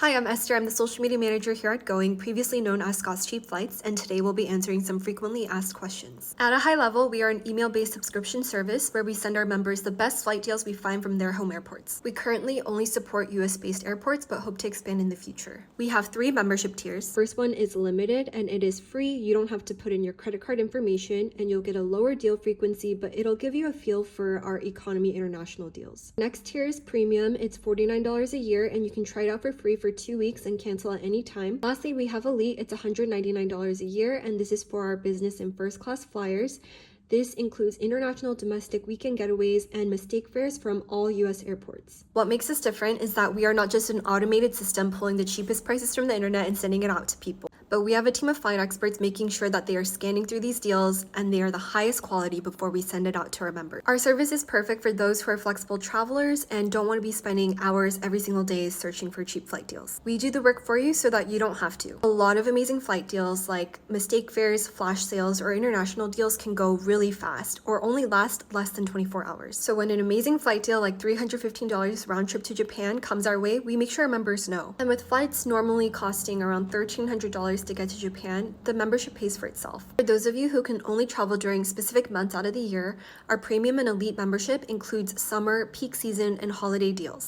Hi, I'm Esther. I'm the social media manager here at Going, previously known as Scott's Cheap Flights, and today we'll be answering some frequently asked questions. At a high level, we are an email-based subscription service where we send our members the best flight deals we find from their home airports. We currently only support US-based airports, but hope to expand in the future. We have 3 membership tiers. First one is limited, and it is free. You don't have to put in your credit card information, and you'll get a lower deal frequency, but it'll give you a feel for our economy international deals. Next tier is premium. It's $49 a year, and you can try it out for free for 2 weeks and cancel at any time. Lastly, we have Elite. It's $199 a year, and this is for our business and first class flyers. This includes international, domestic, weekend getaways, and mistake fares from all US airports. What makes us different is that we are not just an automated system pulling the cheapest prices from the internet and sending it out to people, but we have a team of flight experts making sure that they are scanning through these deals and they are the highest quality before we send it out to our members. Our service is perfect for those who are flexible travelers and don't want to be spending hours every single day searching for cheap flight deals. We do the work for you so that you don't have to. A lot of amazing flight deals like mistake fares, flash sales, or international deals can go really fast or only last less than 24 hours. So when an amazing flight deal like $315 round trip to Japan comes our way, we make sure our members know. And with flights normally costing around $1,300 to get to Japan, the membership pays for itself. For those of you who can only travel during specific months out of the year, our premium and elite membership includes summer, peak season, and holiday deals.